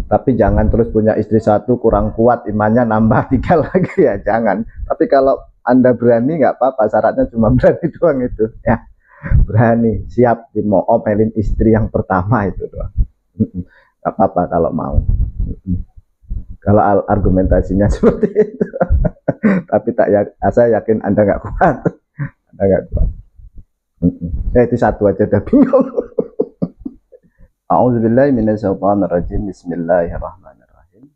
Tapi jangan terus punya istri satu kurang kuat imannya nambah 3 lagi ya, jangan. Tapi kalau Anda berani nggak apa-apa, syaratnya cuma berani doang itu ya. Berani, siap diomelin istri yang pertama itu doang. Nggak apa-apa kalau mau. Kalau argumentasinya seperti itu. Tapi saya yakin Anda nggak kuat. Anda nggak kuat. Itu satu aja udah bingung. A'udzubillahi minasyaitonirrajim. Bismillahirrahmanirrahim.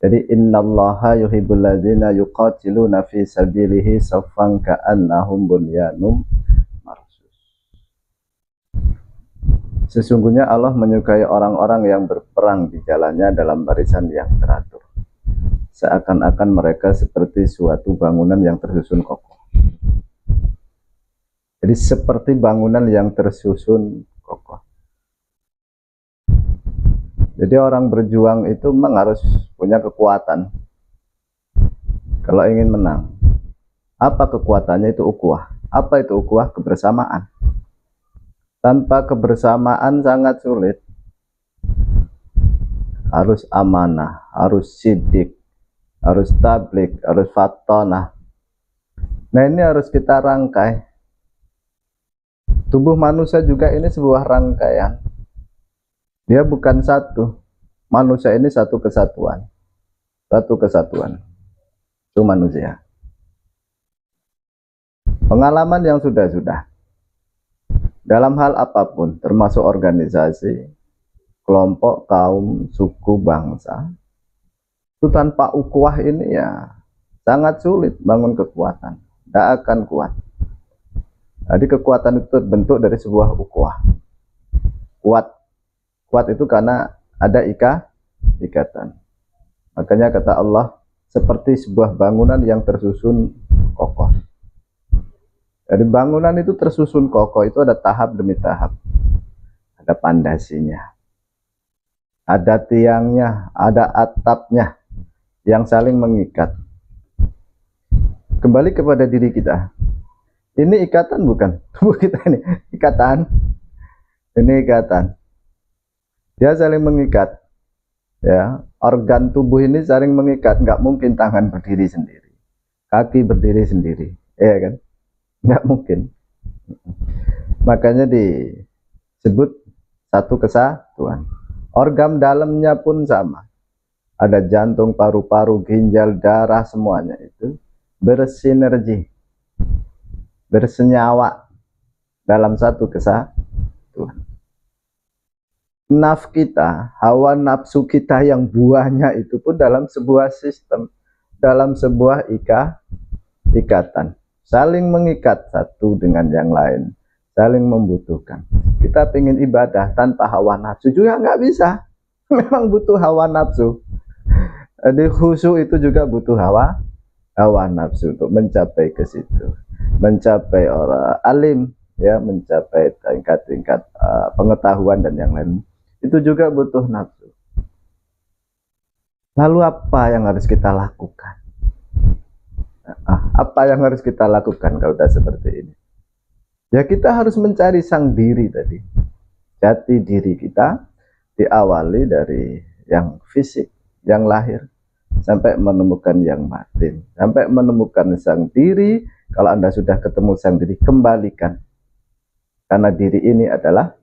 Jadi innallaha yuhibbul ladzina yuqatiluna fi sabilihi saffan ka'annahum bunyanum marsus. Sesungguhnya Allah menyukai orang-orang yang berperang di jalannya dalam barisan yang teratur, seakan-akan mereka seperti suatu bangunan yang tersusun kokoh. Jadi seperti bangunan yang tersusun kokoh. Jadi orang berjuang itu memang harus punya kekuatan kalau ingin menang. Apa kekuatannya? Itu ukhuwah. Apa itu ukhuwah? Kebersamaan. Tanpa kebersamaan sangat sulit. Harus amanah, harus sidik, harus tablik, harus fatonah. Nah ini harus kita rangkai. Tubuh manusia juga ini sebuah rangkaian. Dia bukan satu. Manusia ini satu kesatuan. Satu kesatuan. Itu manusia. Pengalaman yang sudah-sudah. Dalam hal apapun, termasuk organisasi, kelompok, kaum, suku, bangsa. Itu tanpa ukhuwah ini ya sangat sulit bangun kekuatan. Tidak akan kuat. Jadi kekuatan itu terbentuk dari sebuah ukhuwah. Kuat itu karena ada ikatan. Makanya kata Allah, seperti sebuah bangunan yang tersusun kokoh. Jadi bangunan itu tersusun kokoh, itu ada tahap demi tahap. Ada pandasinya, ada tiangnya, ada atapnya yang saling mengikat. Kembali kepada diri kita. Ini ikatan bukan? Tubuh kita ini ikatan. Ini ikatan. Dia saling mengikat, ya. Organ tubuh ini saling mengikat. Nggak mungkin tangan berdiri sendiri, kaki berdiri sendiri, ya kan? Nggak mungkin. Makanya disebut satu kesatuan. Organ dalamnya pun sama. Ada jantung, paru-paru, ginjal, darah, semuanya itu bersinergi, bersenyawa dalam satu kesatuan. Naf kita, hawa nafsu kita yang buahnya itu pun dalam sebuah sistem, dalam sebuah ikatan, saling mengikat satu dengan yang lain, saling membutuhkan. Kita pengen ibadah tanpa hawa nafsu juga nggak bisa. Memang butuh hawa nafsu. Jadi khusyuk itu juga butuh hawa nafsu untuk mencapai ke situ, mencapai orang alim, ya, mencapai tingkat-tingkat pengetahuan dan yang lain. Itu juga butuh nafsu. Lalu apa yang harus kita lakukan? Apa yang harus kita lakukan kalau sudah seperti ini? Ya kita harus mencari sang diri tadi. Jati diri kita diawali dari yang fisik, yang lahir, sampai menemukan yang batin, sampai menemukan sang diri. Kalau Anda sudah ketemu sang diri, kembalikan. Karena diri ini adalah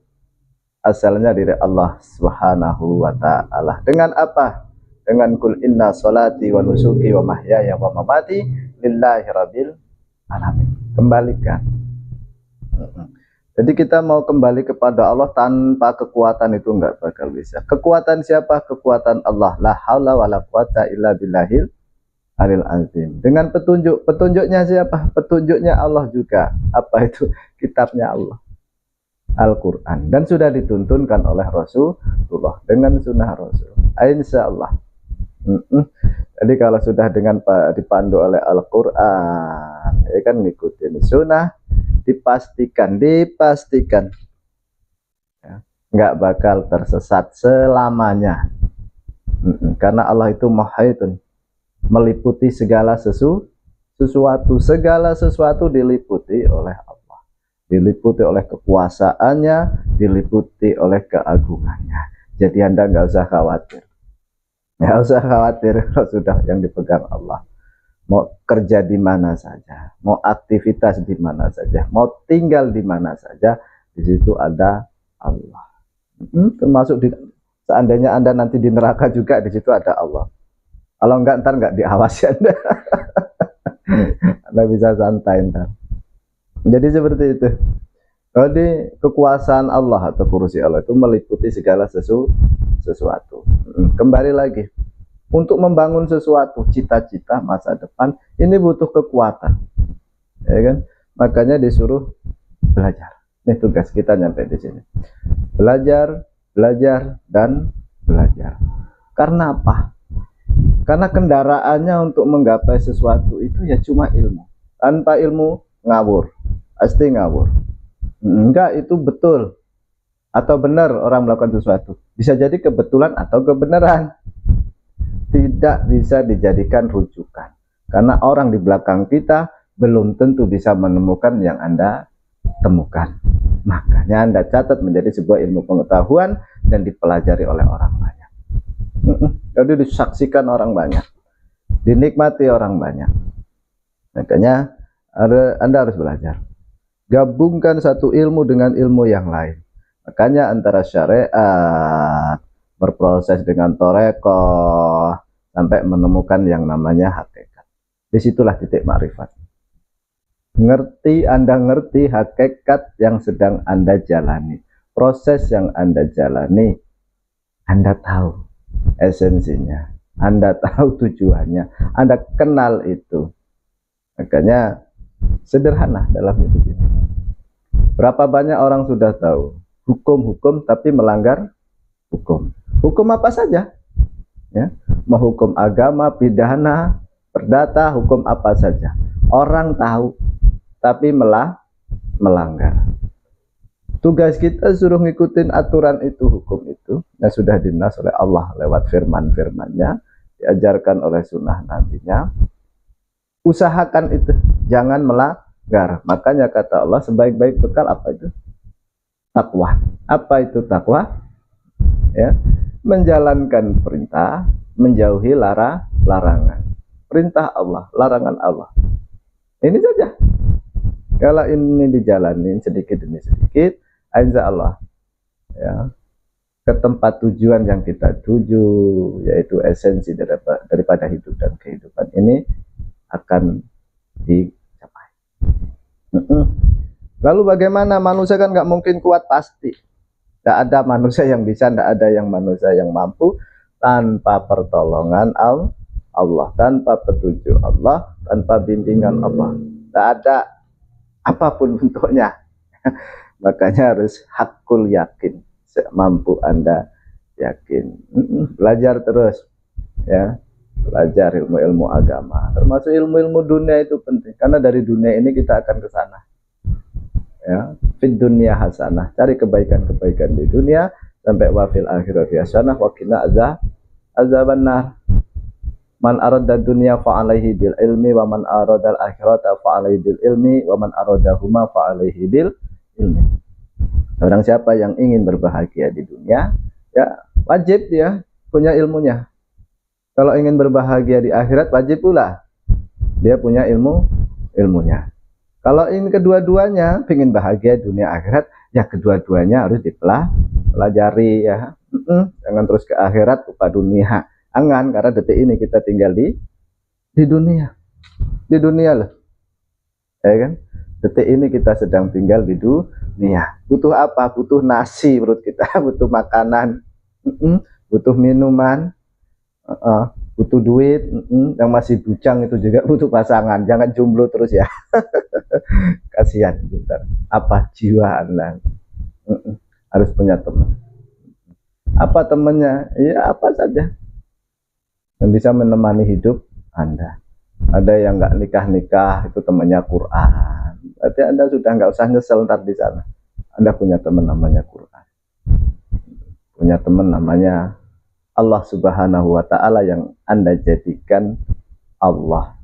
asalnya dari Allah Subhanahu wa ta'ala. Dengan apa? Dengan kul inna sholati wa nusuki wa mahyaya wa mamati lillahi rabbil alamin. Kembalikan. Jadi kita mau kembali kepada Allah tanpa kekuatan itu enggak bakal bisa. Kekuatan siapa? Kekuatan Allah. La haula wala quwata illa billahil alil azim. Dengan petunjuk. Petunjuknya siapa? Petunjuknya Allah juga. Apa itu? Kitabnya Allah, Al-Quran, dan sudah dituntunkan oleh Rasulullah dengan sunnah Rasul. Insya Allah. Jadi kalau sudah dengan dipandu oleh Al-Quran, ya kan, ngikutin sunnah, dipastikan ya, nggak bakal tersesat selamanya. Karena Allah itu Muhaitun, meliputi segala sesuatu, segala sesuatu diliputi oleh Allah. Diliputi oleh kekuasaannya, diliputi oleh keagungannya. Jadi Anda nggak usah khawatir. Nggak usah khawatir kalau sudah yang dipegang Allah. Mau kerja di mana saja, mau aktivitas di mana saja, mau tinggal di mana saja, di situ ada Allah. Termasuk seandainya Anda nanti di neraka juga, di situ ada Allah. Kalau enggak, ntar nggak diawasi Anda. Anda bisa santai ntar. Jadi seperti itu. Jadi kekuasaan Allah atau kursi Allah itu meliputi segala sesuatu. Kembali lagi, untuk membangun sesuatu, cita-cita masa depan, ini butuh kekuatan, ya kan? Makanya disuruh belajar. Ini tugas kita nyampe di sini. Belajar, belajar, dan belajar. Karena apa? Karena kendaraannya untuk menggapai sesuatu itu ya cuma ilmu. Tanpa ilmu ngawur, pasti ngawur. Enggak, itu betul atau benar orang melakukan sesuatu. Bisa jadi kebetulan atau kebenaran. Tidak bisa dijadikan rujukan. Karena orang di belakang kita belum tentu bisa menemukan yang Anda temukan. Makanya Anda catat menjadi sebuah ilmu pengetahuan dan dipelajari oleh orang banyak. Jadi disaksikan orang banyak, dinikmati orang banyak. Makanya Anda harus belajar. Gabungkan satu ilmu dengan ilmu yang lain. Makanya antara syariat berproses dengan torekoh sampai menemukan yang namanya hakikat. Disitulah titik makrifat. Anda ngerti hakikat yang sedang Anda jalani, proses yang Anda jalani, Anda tahu esensinya, Anda tahu tujuannya, Anda kenal itu. Makanya sederhana dalam hidup ini. Berapa banyak orang sudah tahu hukum-hukum tapi melanggar hukum. Hukum apa saja, ya, mau hukum agama, pidana, perdata, hukum apa saja. Orang tahu tapi melanggar. Tugas kita suruh ngikutin aturan itu, hukum itu yang sudah dinas oleh Allah lewat firman-firmannya, diajarkan oleh sunnah nabinya. Usahakan itu, jangan melanggar. Makanya kata Allah, sebaik-baik bekal apa itu? Takwa. Apa itu takwa? Ya, menjalankan perintah, menjauhi larangan. Perintah Allah, larangan Allah. Ini saja. Kalau ini dijalanin sedikit demi sedikit, insya Allah, ya, ke tempat tujuan yang kita tuju, yaitu esensi daripada hidup dan kehidupan ini akan dicapai. Lalu bagaimana? Manusia kan nggak mungkin kuat pasti. Tidak ada manusia yang bisa, tidak ada yang manusia yang mampu tanpa pertolongan Allah, tanpa petunjuk Allah, tanpa bimbingan Allah. Tidak ada apapun bentuknya. Makanya harus hakul yakin, semampu Anda yakin. Belajar terus, ya, belajar ilmu-ilmu agama, termasuk ilmu-ilmu dunia itu penting, karena dari dunia ini kita akan ke sana. Ya, fid dunya hasanah, cari kebaikan-kebaikan di dunia sampai wafil akhirati hasanah wa qina azabannar. Man arada dunya fa alaihi bil ilmi wa man arada al akhirata fa alaihi bil ilmi wa man aradahuma fa alaihi bil ilmi. Orang siapa yang ingin berbahagia di dunia, ya wajib dia punya ilmunya. Kalau ingin berbahagia di akhirat, wajib pula dia punya ilmunya. Kalau ingin kedua-duanya, ingin bahagia dunia akhirat, ya kedua-duanya harus dipelajari, ya. Jangan terus ke akhirat lupa dunia. Angan, karena detik ini kita tinggal di dunia. Di dunia loh. Ya kan? Detik ini kita sedang tinggal di dunia. Butuh apa? Butuh nasi perut kita, butuh makanan, butuh minuman, butuh duit. Yang masih bujang itu juga butuh pasangan. Jangan jomblo terus ya. Kasihan bentar. Apa jiwa Anda? Harus punya teman. Apa temannya? Ya apa saja yang bisa menemani hidup Anda. Ada yang nggak nikah-nikah, itu temannya Quran. Berarti Anda sudah nggak usah nyesel ntar di sana. Anda punya teman namanya Quran. Punya teman namanya Allah Subhanahu wa Ta'ala, yang Anda jadikan Allah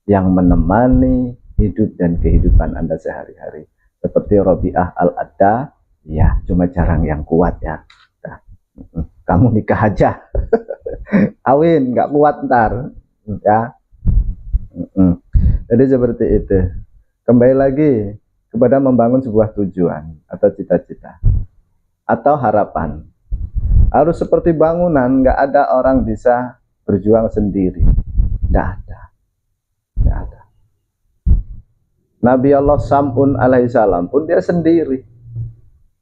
yang menemani hidup dan kehidupan Anda sehari-hari. Seperti Robiah al-Adda, ya, cuma jarang yang kuat ya. kamu nikah aja. Kawin, nggak kuat ntar, ya. Jadi seperti itu. Kembali lagi kepada membangun sebuah tujuan atau cita-cita atau harapan. Harus seperti bangunan, nggak ada orang bisa berjuang sendiri. Nggak ada. Nggak ada. Nabi Allah Sam'un alaihissalam pun dia sendiri,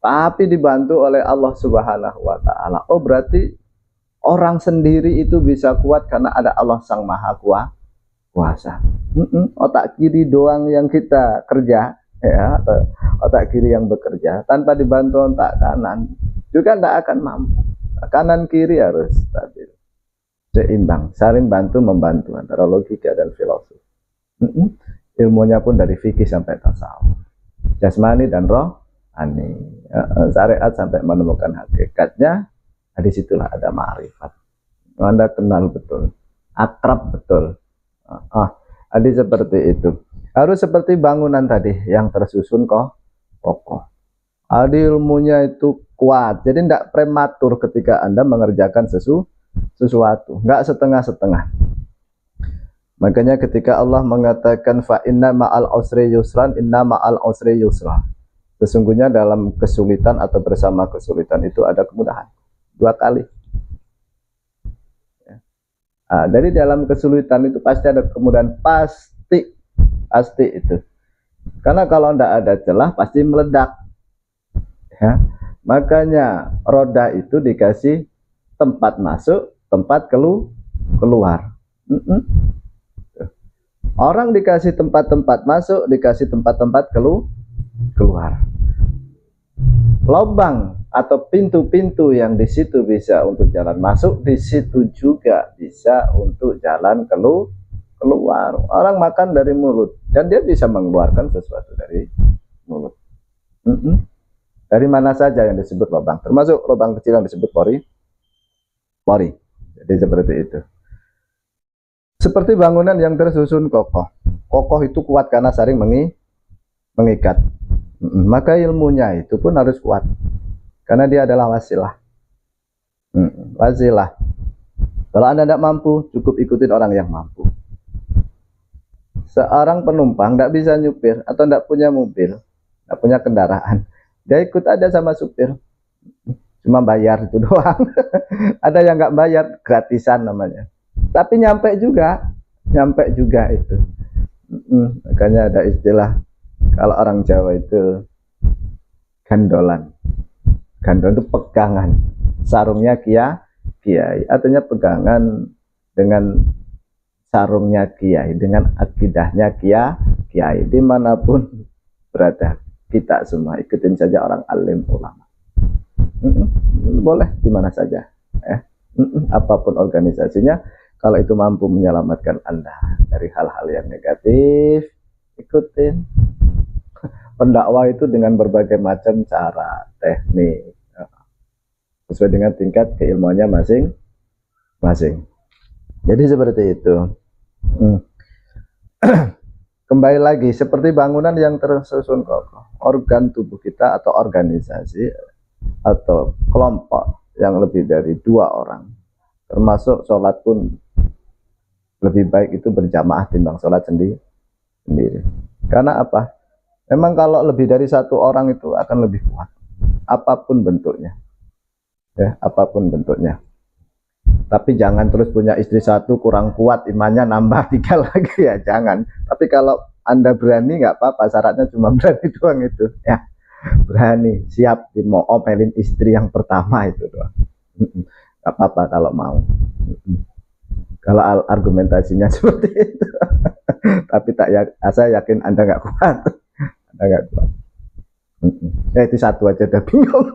tapi dibantu oleh Allah Subhanahu wa ta'ala. Oh, berarti orang sendiri itu bisa kuat karena ada Allah Sang Maha Kuasa. Otak kiri doang yang kita kerja, ya, otak kiri yang bekerja tanpa dibantu otak kanan juga tidak akan mampu. Kanan kiri harus stabil, seimbang, saling bantu membantu antara logika dan filosofi. Ilmunya pun dari fikih sampai tasawuf, jasmani dan rohani, syariat sampai menemukan hakikatnya. Di situlah ada ma'rifat. Anda kenal betul, akrab betul. Jadi seperti itu. Harus seperti bangunan tadi yang tersusun kokoh. Ilmunya itu kuat. Jadi tidak prematur ketika Anda mengerjakan sesuatu, nggak setengah-setengah. Makanya ketika Allah mengatakan fa inna ma'al usri yusran, inna ma'al usri yusra. Sesungguhnya dalam kesulitan atau bersama kesulitan itu ada kemudahan. 2 kali. Dari dalam kesulitan itu pasti ada kemudahan, pasti itu. Karena kalau tidak ada celah pasti meledak. Ya. Makanya roda itu dikasih tempat masuk, tempat keluar. Orang dikasih tempat-tempat masuk, dikasih tempat-tempat keluar. Lubang atau pintu-pintu yang di situ bisa untuk jalan masuk, di situ juga bisa untuk jalan keluar. Orang makan dari mulut dan dia bisa mengeluarkan sesuatu dari mulut. Dari mana saja yang disebut lubang, termasuk lubang kecil yang disebut pori. Jadi seperti itu. Seperti bangunan yang tersusun kokoh. Kokoh itu kuat karena saling mengikat. Maka ilmunya itu pun harus kuat, karena dia adalah wasilah. Wasilah. Kalau Anda tidak mampu, cukup ikutin orang yang mampu. Seorang penumpang tidak bisa nyupir atau tidak punya mobil, tidak punya kendaraan, dia ikut aja sama supir, cuma bayar itu doang. Ada yang nggak bayar, gratisan namanya, tapi nyampe juga itu. Makanya ada istilah kalau orang Jawa itu gandolan. Gandolan itu pegangan, sarungnya kiai, artinya pegangan dengan sarungnya kiai, dengan akidahnya kiai, dimanapun berada. Kita semua ikutin saja orang alim ulama. Boleh di mana saja, apapun organisasinya, kalau itu mampu menyelamatkan Anda dari hal-hal yang negatif, ikutin. Pendakwah itu dengan berbagai macam cara, teknik, sesuai dengan tingkat keilmuannya masing-masing. Jadi seperti itu. Kembali lagi, seperti bangunan yang tersusun kokoh, organ tubuh kita atau organisasi atau kelompok yang lebih dari 2 orang, termasuk sholat pun lebih baik itu berjamaah timbang sholat sendiri. Karena apa? Memang kalau lebih dari 1 orang itu akan lebih kuat, apapun bentuknya, ya, apapun bentuknya. Tapi jangan terus punya istri 1 kurang kuat imannya, nambah 3 lagi, ya jangan. Tapi kalau Anda berani nggak apa-apa, syaratnya cuma berani doang itu, ya. Berani, siap mau omelin istri yang pertama itu doang. Nggak apa-apa kalau mau. Kalau argumentasinya seperti itu. Tapi saya yakin Anda nggak kuat. Anda nggak kuat. Itu 1 aja udah bingung.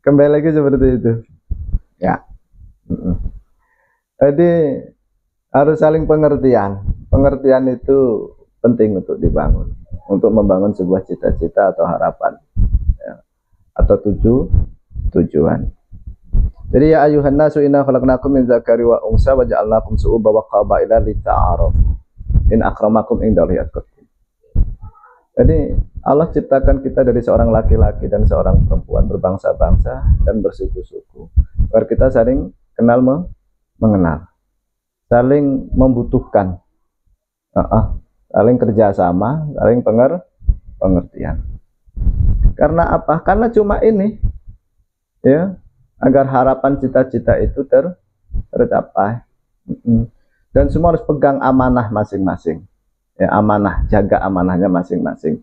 Kembali lagi seperti itu. Ya. Jadi harus saling pengertian. Pengertian itu penting untuk dibangun, untuk membangun sebuah cita-cita atau harapan, ya, atau tujuan. Jadi ya ayuhan nasu inna khalaqnakum min dzakari wa unsa wa ja'alnakum syu'uban wa qabaila lita'arafu. In akramakum indallahi atqakum. Jadi Allah ciptakan kita dari seorang laki-laki dan seorang perempuan, berbangsa-bangsa dan bersuku-suku, agar kita saling kenal mengenal, saling membutuhkan, saling kerjasama, saling pengertian. Karena apa? Karena cuma ini, ya, agar harapan cita-cita itu tercapai. Dan semua harus pegang amanah masing-masing, ya, amanah, jaga amanahnya masing-masing.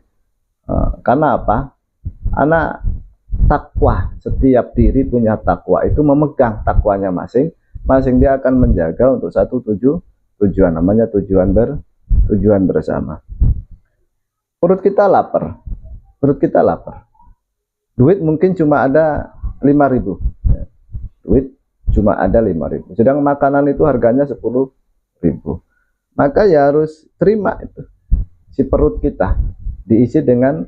Karena apa? Anak takwa, setiap diri punya takwa, itu memegang takwanya masing-masing, dia akan menjaga untuk satu tujuan, namanya tujuan bersama. Perut kita lapar, duit mungkin cuma ada 5.000, duit cuma ada 5.000, sedang makanan itu harganya 10.000, maka ya harus terima itu, si perut kita diisi dengan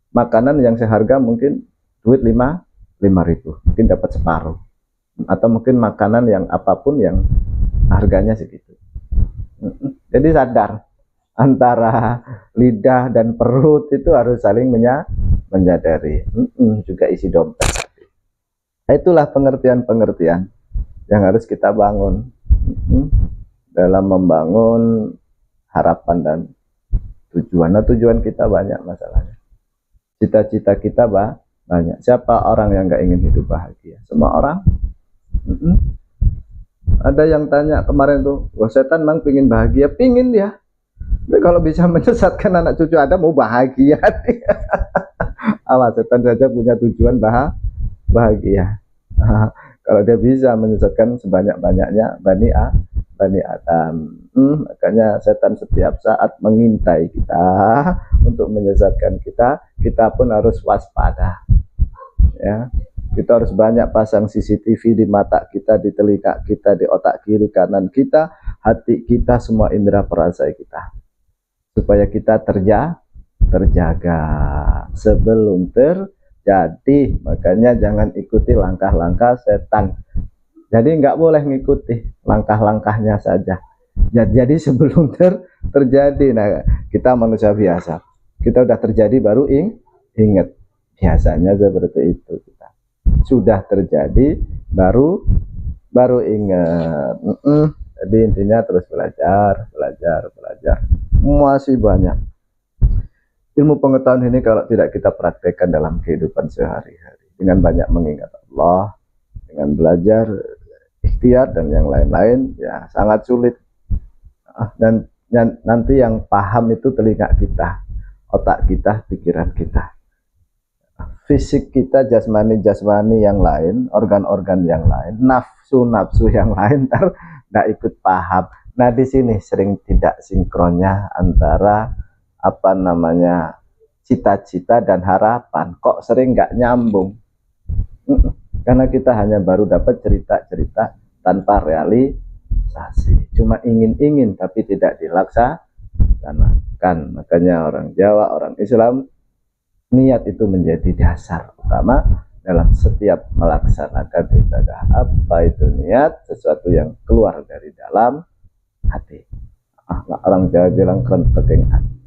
makanan yang seharga mungkin duit 5.000, mungkin dapat separuh, atau mungkin makanan yang apapun yang harganya segitu. Jadi sadar, antara lidah dan perut itu harus saling menyadari, juga isi dompet. Itulah pengertian-pengertian yang harus kita bangun dalam membangun harapan dan tujuan. Nah, tujuan kita banyak masalahnya, cita-cita kita banyak. Siapa orang yang nggak ingin hidup bahagia? Semua orang. Ada yang tanya kemarin tuh, wah, setan memang pingin bahagia, pingin dia. Tapi kalau bisa menyesatkan anak cucu ada, mau bahagia dia. Allah, setan saja punya tujuan bahagia. Kalau dia bisa menyesatkan sebanyak-banyaknya Bani Adam. Makanya setan setiap saat mengintai kita untuk menyesatkan kita. Kita pun harus waspada, ya. Kita harus banyak pasang CCTV di mata kita, di telinga kita, di otak kiri kanan kita, hati kita, semua indera perasa kita, supaya kita terjaga sebelum terjadi. Makanya jangan ikuti langkah-langkah setan. Jadi nggak boleh mengikuti langkah-langkahnya saja. Jadi sebelum terjadi. Nah, kita manusia biasa, kita udah terjadi baru ingat. Biasanya seperti itu, kita sudah terjadi baru ingat. Jadi intinya terus belajar. Masih banyak ilmu pengetahuan ini kalau tidak kita praktekkan dalam kehidupan sehari-hari, dengan banyak mengingat Allah, dengan belajar, ikhtiar dan yang lain-lain, ya sangat sulit. Dan nanti yang paham itu telinga kita, otak kita, pikiran kita, fisik kita, jasmani yang lain, organ-organ yang lain, nafsu yang lain, nggak ikut paham. Nah, di sini sering tidak sinkronnya antara cita-cita dan harapan. Kok sering nggak nyambung? Karena kita hanya baru dapat cerita-cerita tanpa realisasi, cuma ingin tapi tidak dilaksanakan. Makanya orang Jawa, orang Islam, niat itu menjadi dasar utama dalam setiap melaksanakan ibadah. Apa itu niat? Sesuatu yang keluar dari dalam hati. Orang Jawa bilang kerenteking hati.